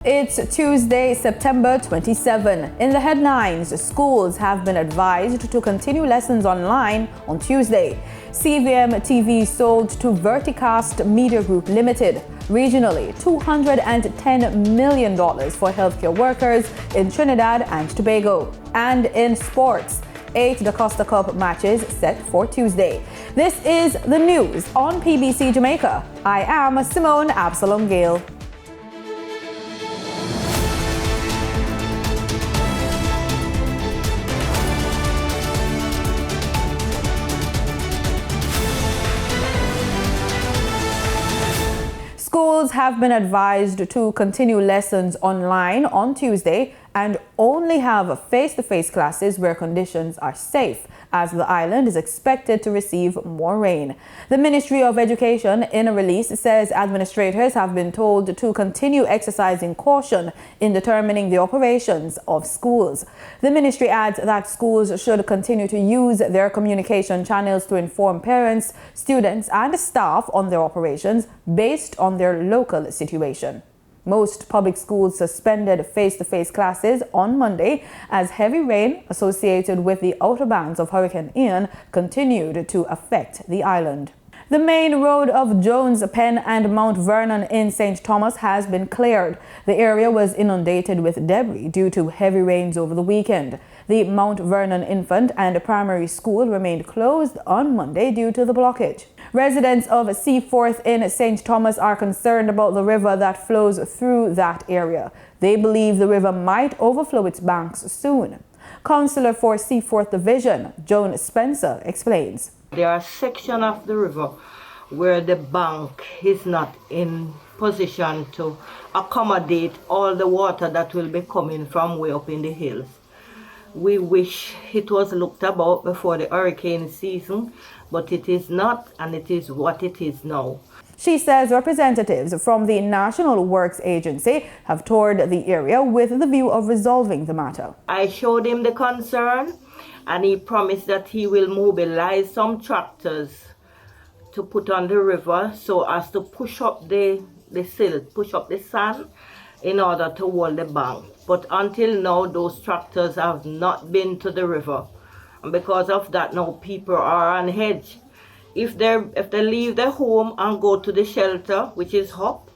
It's Tuesday, September 27. In the headlines, schools have been advised to continue lessons online on Tuesday. CVM TV sold to Verticast Media Group Limited. Regionally, $210 million for healthcare workers in Trinidad and Tobago. And in sports, 8 Da Costa Cup matches set for Tuesday. This is the news on PBC Jamaica. I am Simone Absalom Gale. Schools have been advised to continue lessons online on Tuesday and only have face-to-face classes where conditions are safe, as the island is expected to receive more rain. The Ministry of Education, in a release, says administrators have been told to continue exercising caution in determining the operations of schools. The ministry adds that schools should continue to use their communication channels to inform parents, students, and staff on their operations based on their local situation. Most public schools suspended face-to-face classes on Monday as heavy rain associated with the outer bands of Hurricane Ian continued to affect the island. The main road of Jones, Penn and Mount Vernon in St. Thomas has been cleared. The area was inundated with debris due to heavy rains over the weekend. The Mount Vernon Infant and Primary School remained closed on Monday due to the blockage. Residents of Seaforth in St. Thomas are concerned about the river that flows through that area. They believe the river might overflow its banks soon. Councillor for Seaforth Division, Joan Spencer, explains. There are sections of the river where the bank is not in position to accommodate all the water that will be coming from way up in the hills. We wish it was looked about before the hurricane season, but it is not, and it is what it is now. She says representatives from the National Works Agency have toured the area with the view of resolving the matter. I showed him the concern, and he promised that he will mobilize some tractors to put on the river so as to push up the silt, push up the sand in order to hold the bank. But until now, those tractors have not been to the river. And because of that, now people are on edge. If they leave their home and go to the shelter, which is up,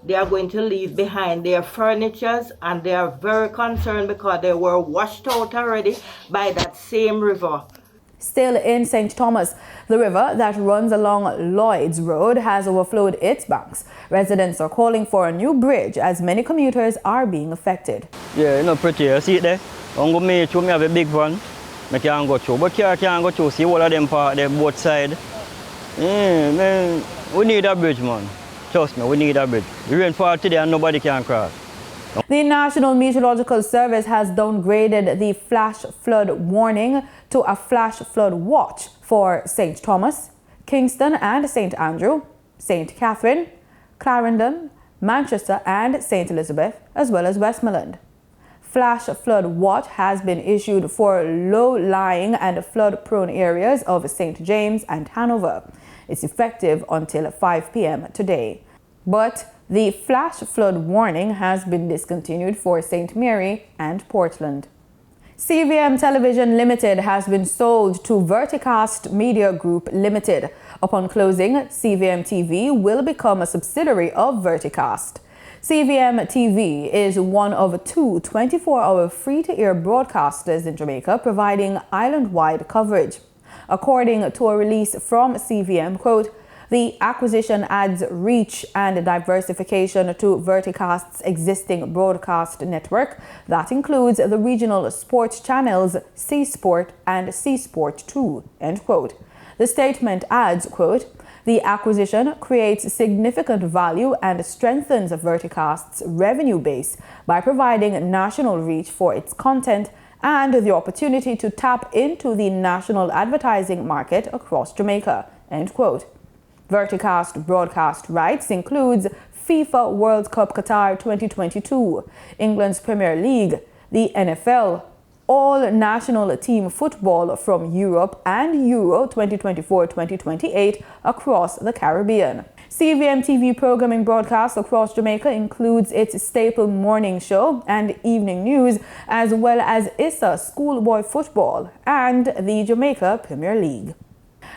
they are going to leave behind their furnitures, and they are very concerned because they were washed out already by that same river. Still in St. Thomas, the river that runs along Lloyd's Road has overflowed its banks. Residents are calling for a new bridge as many commuters are being affected. Yeah, you know, pretty. You see it there? I'm going to make sure I have a big one. I can't go through, but car can't go through. See all of them part there, both sides. Yeah, man, we need a bridge, man. Trust me, we need a bridge. The rain fall today and nobody can cross. The National Meteorological Service has downgraded the flash flood warning to a flash flood watch for St. Thomas, Kingston and St. Andrew, St. Catherine, Clarendon, Manchester and St. Elizabeth, as well as Westmoreland. Flash flood watch has been issued for low-lying and flood-prone areas of St. James and Hanover. It's effective until 5 p.m. today. But the flash flood warning has been discontinued for St. Mary and Portland. CVM Television Limited has been sold to Verticast Media Group Limited. Upon closing, CVM TV will become a subsidiary of Verticast. CVM TV is one of two 24-hour free-to-air broadcasters in Jamaica providing island-wide coverage. According to a release from CVM, quote, the acquisition adds reach and diversification to Verticast's existing broadcast network that includes the regional sports channels C Sport and C Sport 2, end quote. The statement adds, quote, the acquisition creates significant value and strengthens Verticast's revenue base by providing national reach for its content and the opportunity to tap into the national advertising market across Jamaica, end quote. Verticast broadcast rights includes FIFA World Cup Qatar 2022, England's Premier League, the NFL, all national team football from Europe and Euro 2024-2028 across the Caribbean. CVM TV programming broadcast across Jamaica includes its staple morning show and evening news, as well as ISA schoolboy football and the Jamaica Premier League.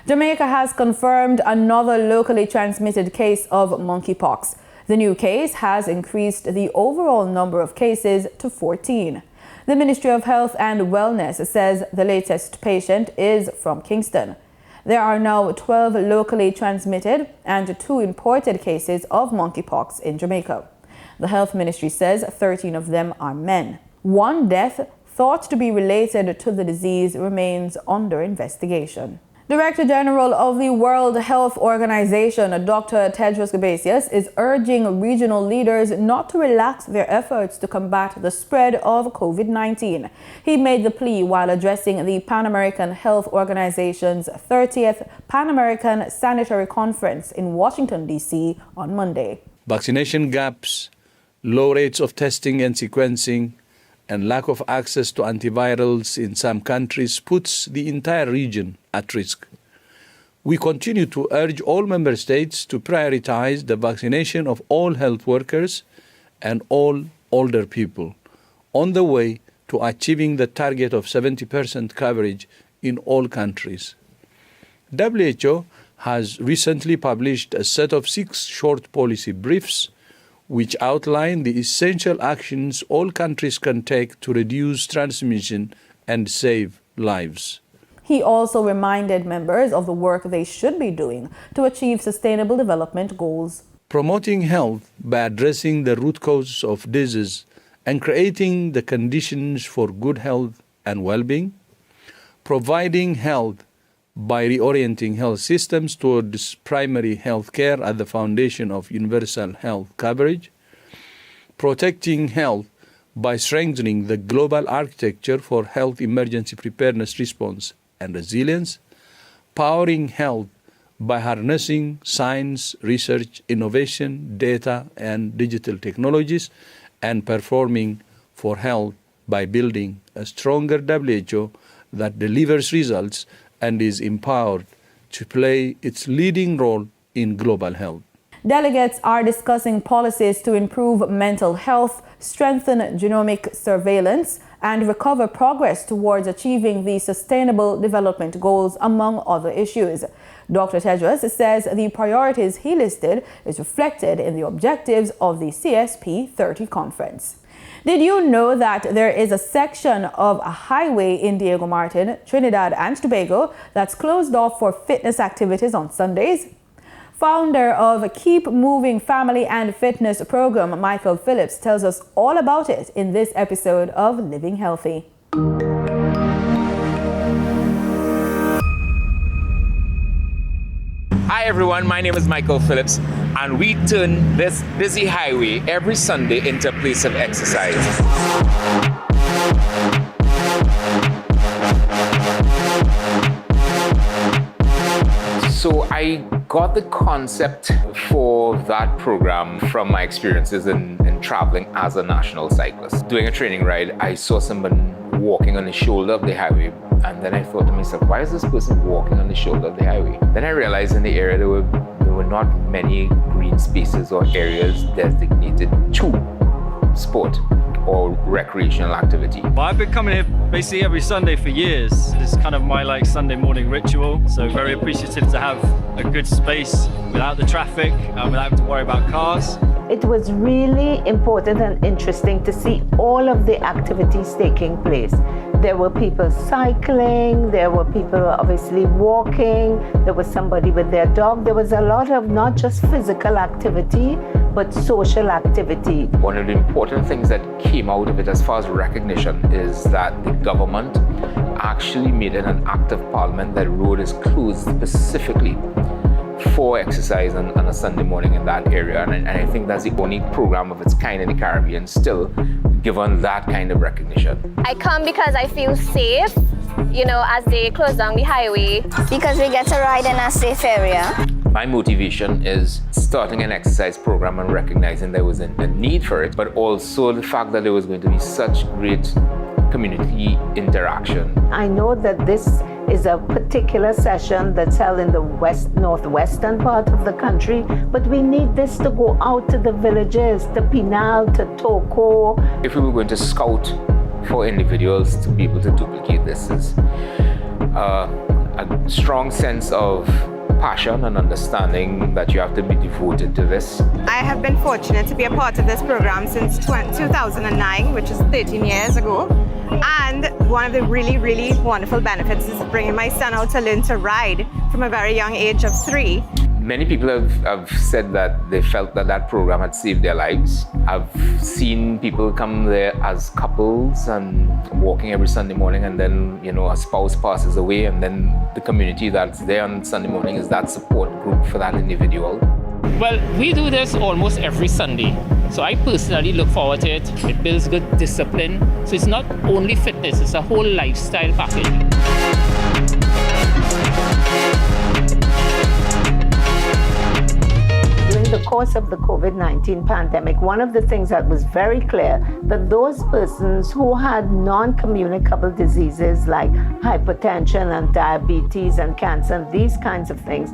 Jamaica has confirmed another locally transmitted case of monkeypox. The new case has increased the overall number of cases to 14. The Ministry of Health and Wellness says the latest patient is from Kingston. There are now 12 locally transmitted and 2 imported cases of monkeypox in Jamaica. The Health Ministry says 13 of them are men. One death thought to be related to the disease remains under investigation. Director General of the World Health Organization, Dr. Tedros Ghebreyesus, is urging regional leaders not to relax their efforts to combat the spread of COVID-19. He made the plea while addressing the Pan American Health Organization's 30th Pan American Sanitary Conference in Washington, D.C. on Monday. Vaccination gaps, low rates of testing and sequencing, and lack of access to antivirals in some countries puts the entire region at risk. We continue to urge all member states to prioritize the vaccination of all health workers and all older people on the way to achieving the target of 70% coverage in all countries. WHO has recently published a set of 6 short policy briefs which outline the essential actions all countries can take to reduce transmission and save lives. He also reminded members of the work they should be doing to achieve sustainable development goals. Promoting health by addressing the root causes of disease and creating the conditions for good health and well-being. Providing health by reorienting health systems towards primary health care at the foundation of universal health coverage. Protecting health by strengthening the global architecture for health emergency preparedness response and resilience. Powering health by harnessing science, research, innovation, data, and digital technologies, and performing for health by building a stronger WHO that delivers results and is empowered to play its leading role in global health. Delegates are discussing policies to improve mental health, strengthen genomic surveillance, and recover progress towards achieving the Sustainable Development Goals, among other issues. Dr. Tedros says the priorities he listed is reflected in the objectives of the CSP 30 conference. Did you know that there is a section of a highway in Diego Martin, Trinidad and Tobago that's closed off for fitness activities on Sundays? Founder of Keep Moving Family and Fitness Program, Michael Phillips, tells us all about it in this episode of Living Healthy. Hi everyone, my name is Michael Phillips, and we turn this busy highway every Sunday into a place of exercise. So I got the concept for that program from my experiences in traveling as a national cyclist. Doing a training ride, I saw someone walking on the shoulder of the highway, and then I thought to myself, why is this person walking on the shoulder of the highway? Then I realized in the area there were not many green spaces or areas designated to sport or recreational activity. Well, I've been coming here basically every Sunday for years. It's kind of my Sunday morning ritual, so very appreciative to have a good space without the traffic, without having to worry about cars. It was really important and interesting to see all of the activities taking place. There were people cycling, there were people obviously walking, there was somebody with their dog. There was a lot of not just physical activity, but social activity. One of the important things that came out of it as far as recognition is that the government actually made it an act of parliament that road is closed specifically for exercise on a Sunday morning in that area. And I think that's the only program of its kind in the Caribbean still given that kind of recognition. I come because I feel safe, as they close down the highway. Because we get to ride in a safe area. My motivation is starting an exercise program and recognizing there was a need for it, but also the fact that there was going to be such great community interaction. I know that this is a particular session that's held in the northwestern part of the country, but we need this to go out to the villages, to Pinal, to Toko. If we were going to scout for individuals to be able to duplicate this, is a strong sense of passion and understanding that you have to be devoted to this. I have been fortunate to be a part of this program since 2009, which is 13 years ago. And one of the really, really wonderful benefits is bringing my son out to learn to ride from a very young age of 3. Many people have said that they felt that that program had saved their lives. I've seen people come there as couples and walking every Sunday morning, and then, you know, a spouse passes away, and then the community that's there on Sunday morning is that support group for that individual. Well, we do this almost every Sunday. So I personally look forward to it. It builds good discipline. So it's not only fitness, it's a whole lifestyle package. During the course of the COVID-19 pandemic, one of the things that was very clear, that those persons who had non-communicable diseases like hypertension and diabetes and cancer and these kinds of things,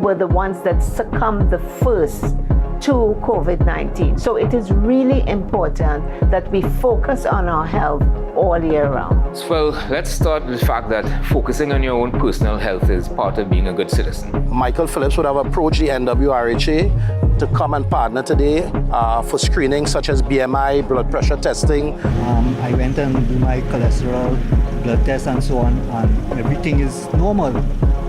were the ones that succumbed the first to COVID-19. So it is really important that we focus on our health all year round. Well, let's start with the fact that focusing on your own personal health is part of being a good citizen. Michael Phillips would have approached the NWRHA to come and partner today for screening such as BMI, blood pressure testing. I went and do my cholesterol, blood test and so on, and everything is normal.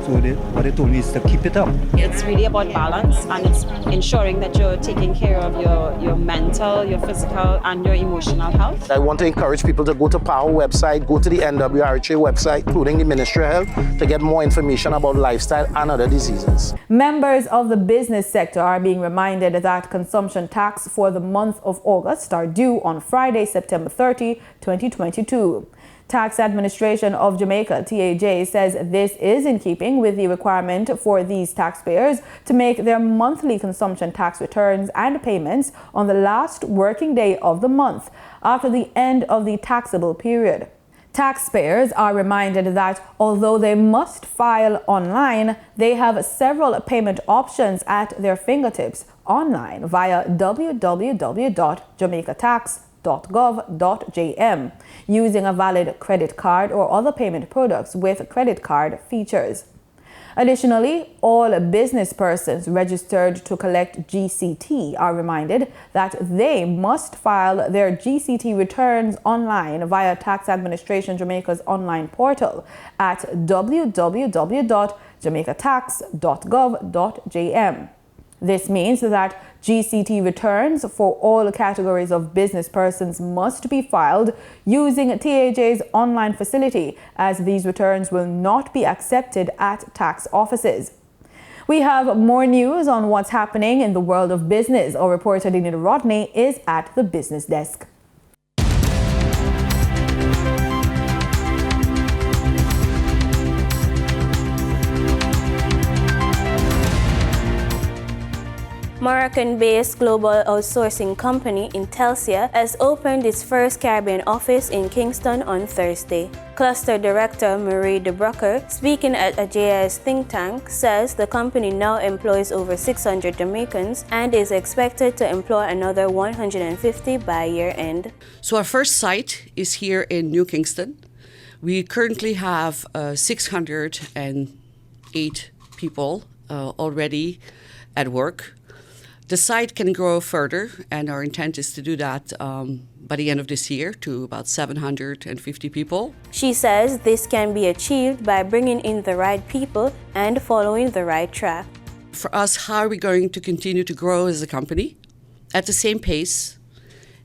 So what they told me is to keep it up. It's really about balance, and it's ensuring that you're taking care of your mental, your physical, and your emotional health. I want to encourage people to go to POWER website, go to the NWRHA website, including the Ministry of Health, to get more information about lifestyle and other diseases. Members of the business sector are being reminded that consumption tax for the month of August are due on Friday, September 30, 2022. Tax Administration of Jamaica, TAJ, says this is in keeping with the requirement for these taxpayers to make their monthly consumption tax returns and payments on the last working day of the month after the end of the taxable period. Taxpayers are reminded that although they must file online, they have several payment options at their fingertips online via www.jamaicatax.gov.jm using a valid credit card or other payment products with credit card features. Additionally, all business persons registered to collect GCT are reminded that they must file their GCT returns online via Tax Administration Jamaica's online portal at www.jamaicatax.gov.jm. This means that GCT returns for all categories of business persons must be filed using TAJ's online facility, as these returns will not be accepted at tax offices. We have more news on what's happening in the world of business. Our reporter Dinita Rodney is at the business desk. Moroccan-based global outsourcing company Intelsia has opened its first Caribbean office in Kingston on Thursday. Cluster Director Marie de Brucker, speaking at a JIS think tank, says the company now employs over 600 Jamaicans and is expected to employ another 150 by year-end. So our first site is here in New Kingston. We currently have 608 people already at work. The site can grow further, and our intent is to do that by the end of this year to about 750 people. She says this can be achieved by bringing in the right people and following the right track. For us, how are we going to continue to grow as a company at the same pace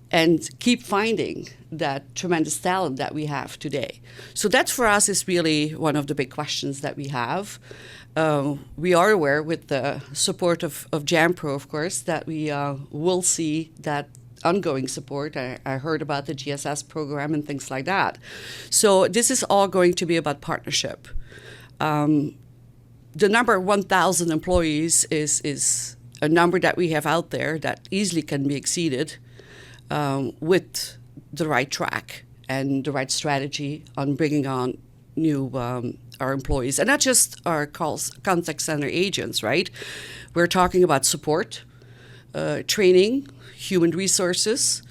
and keep finding that tremendous talent that we have today? So that for us is really one of the big questions that we have. We are aware, with the support of JAMPRO, of course, that we will see that ongoing support. I heard about the GSS program and things like that. So this is all going to be about partnership. The number 1,000 employees is a number that we have out there that easily can be exceeded with the right track and the right strategy on bringing on our employees, and not just our contact center agents, right? We're talking about support, training, human resources,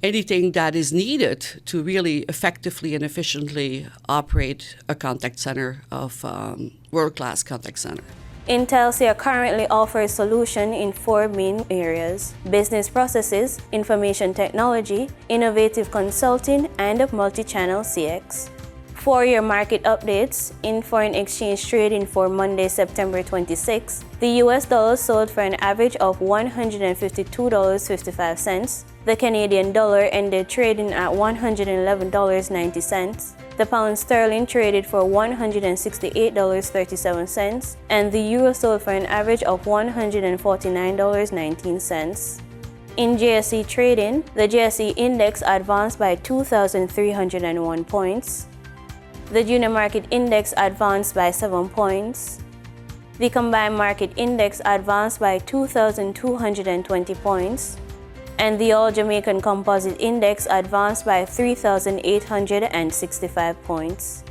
anything that is needed to really effectively and efficiently operate a contact center of world-class contact center. Intelsia currently offers solutions in 4 main areas: business processes, information technology, innovative consulting, and multi-channel CX. For your market updates, in foreign exchange trading for Monday, September 26, the US dollar sold for an average of $152.55. The Canadian dollar ended trading at $111.90. The pound sterling traded for $168.37, and the euro sold for an average of $149.19. In JSE trading, the JSE index advanced by 2,301 points. The junior market index advanced by 7 points. The combined market index advanced by 2,220 points. And the All Jamaican Composite Index advanced by 3,865 points.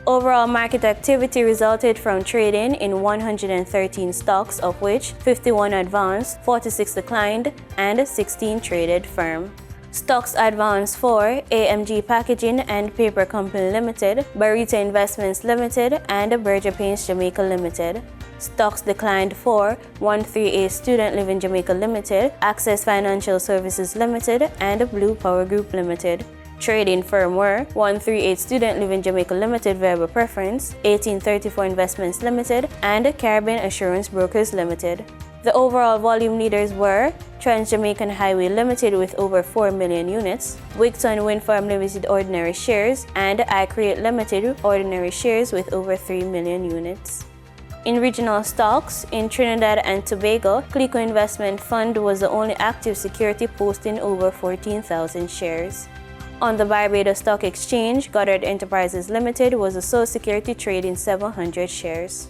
Overall market activity resulted from trading in 113 stocks, of which 51 advanced, 46 declined, and 16 traded firm. Stocks advanced for AMG Packaging and Paper Company Limited, Barita Investments Limited, and Berger Paints Jamaica Limited. Stocks declined for 138 Student Living Jamaica Limited, Access Financial Services Limited, and Blue Power Group Limited. Trading firm were 138 Student Living Jamaica Limited Variable Preference, 1834 Investments Limited, and Caribbean Assurance Brokers Limited. The overall volume leaders were Trans-Jamaican Highway Limited with over 4 million units, Wigton Wind Farm Limited Ordinary Shares, and iCreate Limited Ordinary Shares with over 3 million units. In regional stocks, in Trinidad and Tobago, Clico Investment Fund was the only active security posting over 14,000 shares. On the Barbados Stock Exchange, Goddard Enterprises Limited was the sole security trading 700 shares.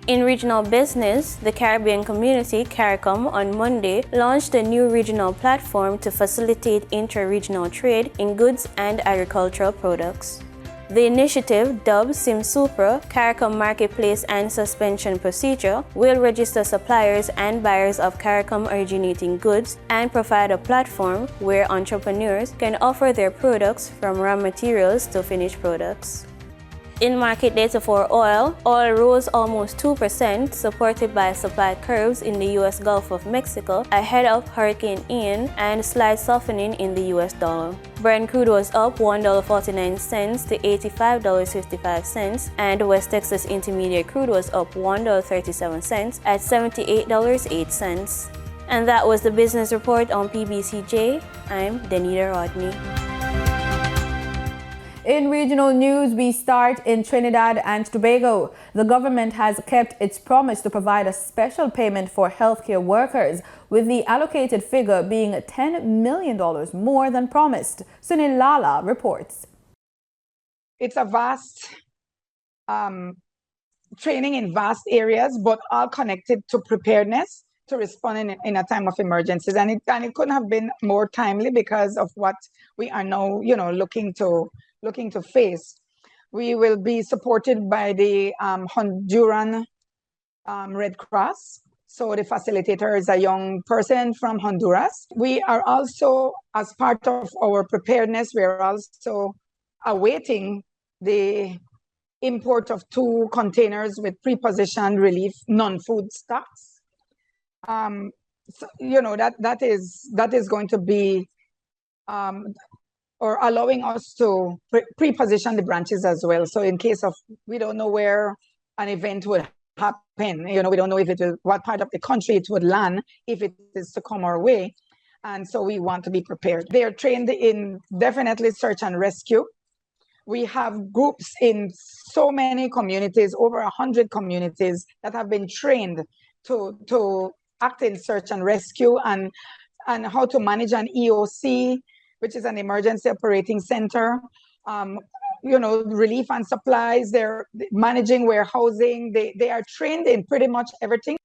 In regional business, the Caribbean Community, CARICOM, on Monday launched a new regional platform to facilitate intra-regional trade in goods and agricultural products. The initiative, dubbed SimSupra, CARICOM Marketplace and Suspension Procedure, will register suppliers and buyers of CARICOM originating goods and provide a platform where entrepreneurs can offer their products from raw materials to finished products. In market data for oil rose almost 2%, supported by supply curves in the U.S. Gulf of Mexico ahead of Hurricane Ian and slight softening in the U.S. dollar. Brent crude was up $1.49 to $85.55, and West Texas Intermediate crude was up $1.37 at $78.08. And that was the business report on PBCJ. I'm Danita Rodney. In regional news, we start in Trinidad and Tobago. The government has kept its promise to provide a special payment for healthcare workers, with the allocated figure being $10 million more than promised. Sunil Lala reports. It's a vast training in vast areas, but all connected to preparedness to respond in a time of emergencies. And it couldn't have been more timely because of what we are now, looking to face. We will be supported by the Honduran Red Cross. So the facilitator is a young person from Honduras. We are also, as part of our preparedness, we are also awaiting the import of 2 containers with pre-positioned relief non-food stocks. That is going to be or allowing us to pre-position the branches as well. So in case of, we don't know where an event would happen, we don't know what part of the country it would land if it is to come our way. And so we want to be prepared. They are trained in definitely search and rescue. We have groups in so many communities, over 100 communities that have been trained to act in search and rescue and how to manage an EOC, which is an emergency operating center, relief and supplies, they're managing warehousing, they are trained in pretty much everything.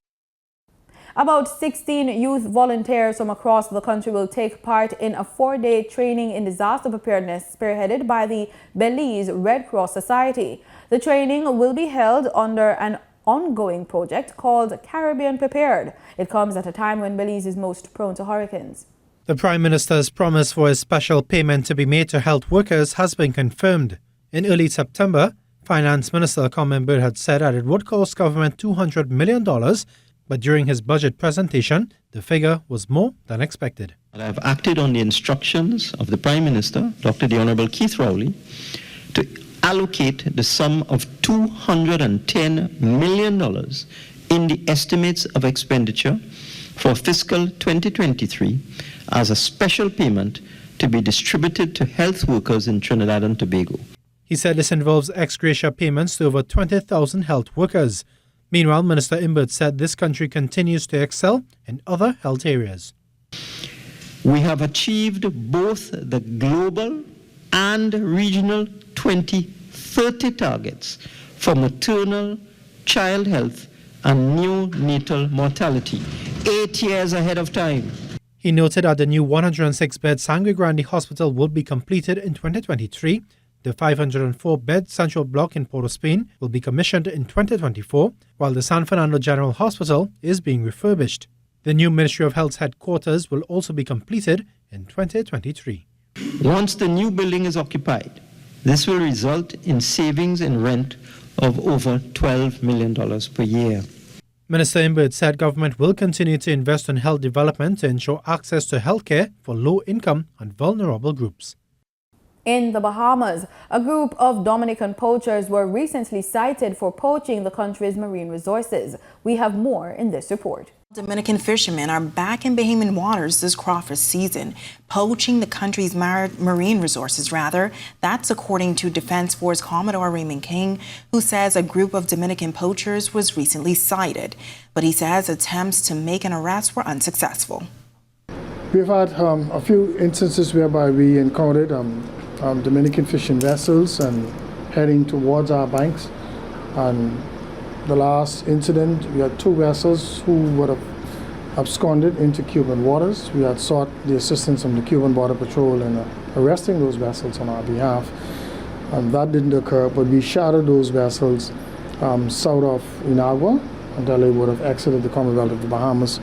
About 16 youth volunteers from across the country will take part in a 4-day training in disaster preparedness spearheaded by the Belize Red Cross Society. The training will be held under an ongoing project called Caribbean Prepared. It comes at a time when Belize is most prone to hurricanes. The Prime Minister's promise for a special payment to be made to health workers has been confirmed. In early September, Finance Minister Colin Bird had said that it would cost government $200 million, but during his budget presentation, the figure was more than expected. I have acted on the instructions of the Prime Minister, Dr. the Honourable Keith Rowley, to allocate the sum of $210 million in the estimates of expenditure for fiscal 2023 as a special payment to be distributed to health workers in Trinidad and Tobago. He said this involves ex gratia payments to over 20,000 health workers. Meanwhile, Minister Imbert said this country continues to excel in other health areas. We have achieved both the global and regional 2030 targets for maternal, child health, and neonatal mortality, 8 years ahead of time. He noted that the new 106-bed Sangre Grande Hospital will be completed in 2023. The 504-bed Central Block in Port of Spain will be commissioned in 2024, while the San Fernando General Hospital is being refurbished. The new Ministry of Health's headquarters will also be completed in 2023. Once the new building is occupied, this will result in savings in rent of over $12 million per year. Minister Imbert said government will continue to invest in health development to ensure access to healthcare for low-income and vulnerable groups. In the Bahamas, a group of Dominican poachers were recently cited for poaching the country's marine resources. We have more in this report. Dominican fishermen are back in Bahamian waters this crawfish season, poaching the country's marine resources, rather. That's according to Defense Force Commodore Raymond King, who says a group of Dominican poachers was recently cited. But he says attempts to make an arrest were unsuccessful. We've had a few instances whereby we encountered Dominican fishing vessels and heading towards our banks. And the last incident, we had 2 vessels who would have absconded into Cuban waters. We had sought the assistance from the Cuban Border Patrol in arresting those vessels on our behalf. That didn't occur, but we shadowed those vessels south of Inagua until they would have exited the Commonwealth of the Bahamas.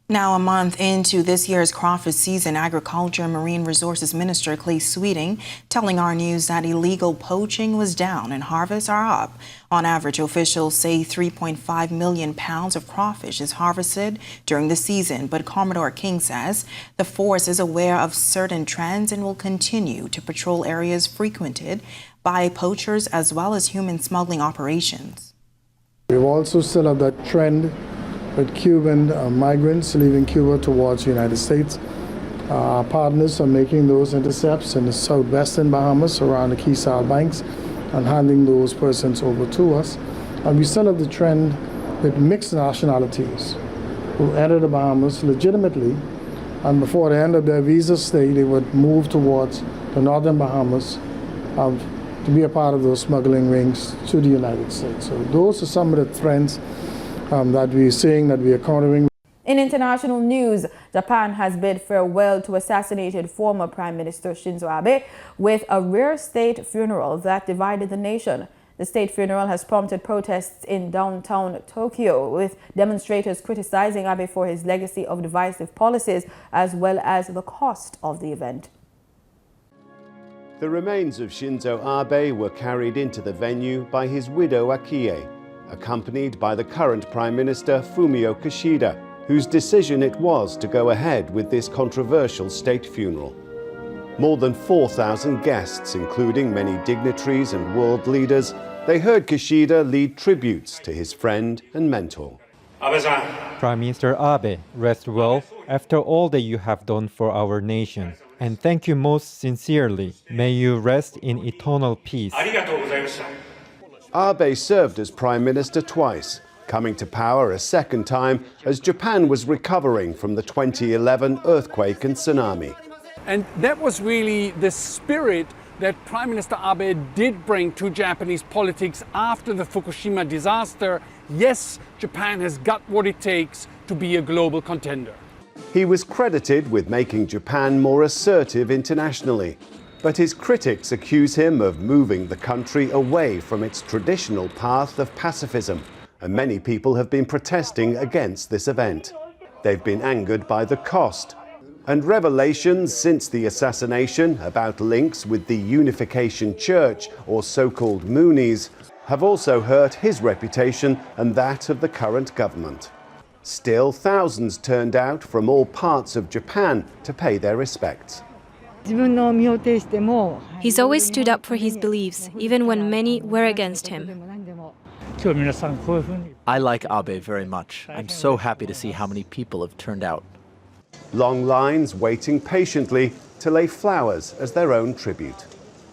Now, a month into this year's crawfish season, Agriculture and Marine Resources Minister Clay Sweeting telling our news that illegal poaching was down and harvests are up. On average, officials say 3.5 million pounds of crawfish is harvested during the season, but Commodore King says the force is aware of certain trends and will continue to patrol areas frequented by poachers as well as human smuggling operations. We've also still have that trend with Cuban migrants leaving Cuba towards the United States. Our partners are making those intercepts in the southwestern Bahamas around the Key Sal banks and handing those persons over to us. And we still have the trend with mixed nationalities who enter the Bahamas legitimately, and before the end of their visa stay, they would move towards the northern Bahamas to be a part of those smuggling rings to the United States. So those are some of the trends that we're seeing, that we're countering. In international news, Japan has bid farewell to assassinated former Prime Minister Shinzo Abe with a rare state funeral that divided the nation. The state funeral has prompted protests in downtown Tokyo, with demonstrators criticizing Abe for his legacy of divisive policies as well as the cost of the event. The remains of Shinzo Abe were carried into the venue by his widow Akie, accompanied by the current Prime Minister Fumio Kishida, whose decision it was to go ahead with this controversial state funeral. More than 4,000 guests, including many dignitaries and world leaders, they heard Kishida lead tributes to his friend and mentor. Prime Minister Abe, rest well after all that you have done for our nation. And thank you most sincerely. May you rest in eternal peace. Abe served as Prime Minister twice, coming to power a second time as Japan was recovering from the 2011 earthquake and tsunami. And that was really the spirit that Prime Minister Abe did bring to Japanese politics after the Fukushima disaster. yes, Japan has got what it takes to be a global contender. He was credited with making Japan more assertive internationally, but his critics accuse him of moving the country away from its traditional path of pacifism, and many people have been protesting against this event. They've been angered by the cost, and revelations since the assassination about links with the Unification Church, or so-called Moonies, have also hurt his reputation and that of the current government. Still, thousands turned out from all parts of Japan to pay their respects. He's always stood up for his beliefs, even when many were against him. I like Abe very much. I'm so happy to see how many people have turned out. Long lines waiting patiently to lay flowers as their own tribute.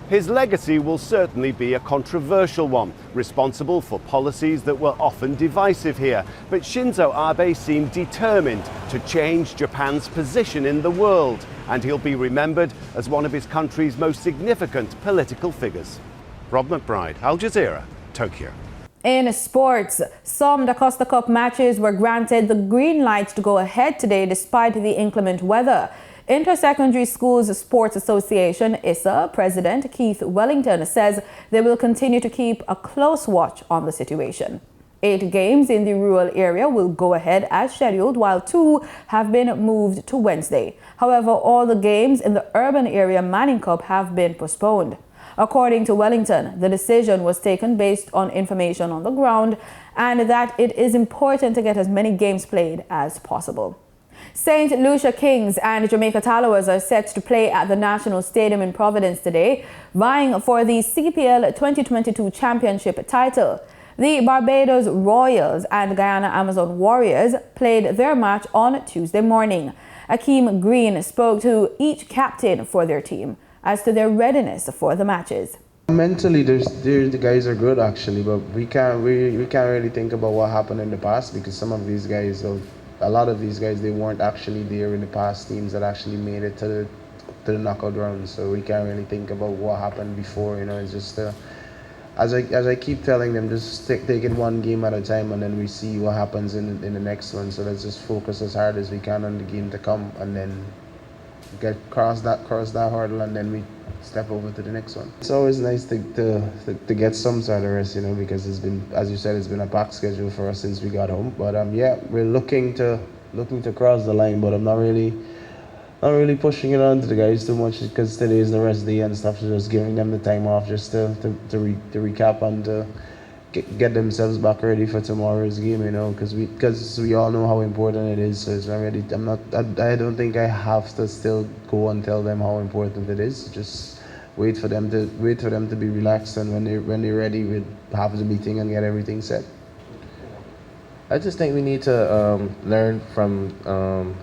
His legacy will certainly be a controversial one, responsible for policies that were often divisive here. But Shinzo Abe seemed determined to change Japan's position in the world, and he'll be remembered as one of his country's most significant political figures. Rob McBride, Al Jazeera, Tokyo. In sports, some Da Costa Cup matches were granted the green light to go ahead today despite the inclement weather. Inter-Secondary Schools Sports Association, ISSA, President Keith Wellington says they will continue to keep a close watch on the situation. 8 games in the rural area will go ahead as scheduled, while 2 have been moved to Wednesday. However, all the games in the urban area Manning Cup have been postponed. According to Wellington, the decision was taken based on information on the ground and that it is important to get as many games played as possible. St. Lucia Kings and Jamaica Tallowers are set to play at the National Stadium in Providence today, vying for the CPL 2022 championship title. The Barbados Royals and Guyana Amazon Warriors played their match on Tuesday morning. Akeem Green spoke to each captain for their team as to their readiness for the matches. Mentally, the guys are good actually, but we can't really think about what happened in the past, because some of these guys, a lot of these guys, they weren't actually there in the past teams that actually made it to the knockout round. So we can't really think about what happened before. It's just as I keep telling them, just take it one game at a time, and then we see what happens in the next one. So let's just focus as hard as we can on the game to come, and then cross that hurdle, and then we step over to the next one. It's always nice to get some sort of rest, because it's been, as you said, it's been a packed schedule for us since we got home. But yeah, we're looking to cross the line, but I'm not really pushing it on to the guys too much, because today is the rest day and stuff. So just giving them the time off just to recap and to get themselves back ready for tomorrow's game, because we all know how important it is. So it's not really, I don't think I have to still go and tell them how important it is. Just wait for them to be relaxed, and when they're ready, we'll have the meeting and get everything set. I just think we need to learn from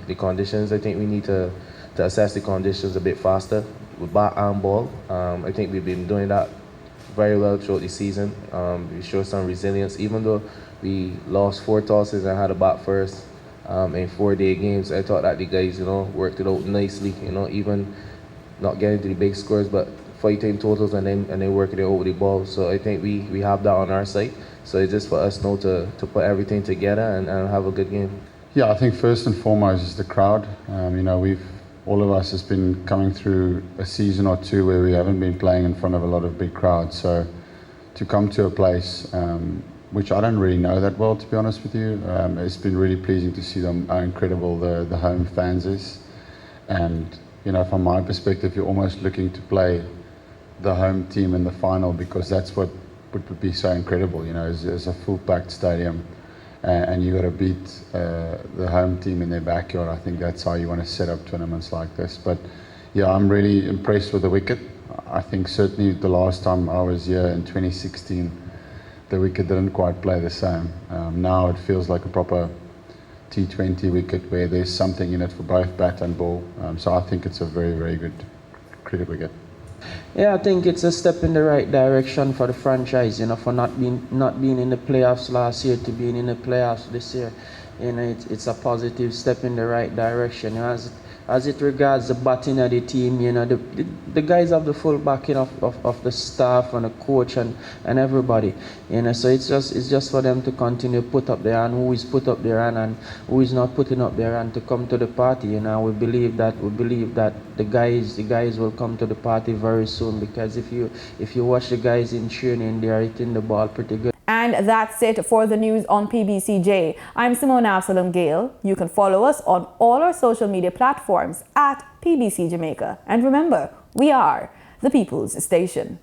the conditions. I think we need to assess the conditions a bit faster with bat and ball. I think we've been doing that very well throughout the season. We showed some resilience, even though we lost 4 tosses and had a bat first in 4-day games. I thought that the guys, worked it out nicely. Even not getting to the big scores, but fighting totals and then working it over the ball. So I think we have that on our side. So it's just for us now to put everything together and have a good game. Yeah, I think first and foremost is the crowd. All of us has been coming through a season or two where we haven't been playing in front of a lot of big crowds. So to come to a place, which I don't really know that well, to be honest with you, it's been really pleasing to see how incredible the home fans is. And, from my perspective, you're almost looking to play the home team in the final, because that's what would be so incredible, is a full-packed stadium. And you got to beat the home team in their backyard. I think that's how you want to set up tournaments like this. But yeah, I'm really impressed with the wicket. I think certainly the last time I was here in 2016, the wicket didn't quite play the same. Now it feels like a proper T20 wicket where there's something in it for both bat and ball. So I think it's a very, very good cricket wicket. Yeah, I think it's a step in the right direction for the franchise, for not being in the playoffs last year to being in the playoffs this year. It's a positive step in the right direction. As as it regards the batting of the team, you know, the guys have the full backing of the staff and the coach and everybody, you know. So it's just for them to continue put up their hand, who is put up their hand and who is not putting up their hand, to come to the party. You know, we believe that the guys will come to the party very soon, because if you watch the guys in training, they are hitting the ball pretty good. And that's it for the news on PBCJ. I'm Simone Absalom Gale. You can follow us on all our social media platforms at PBCJamaica. And remember, we are the People's Station.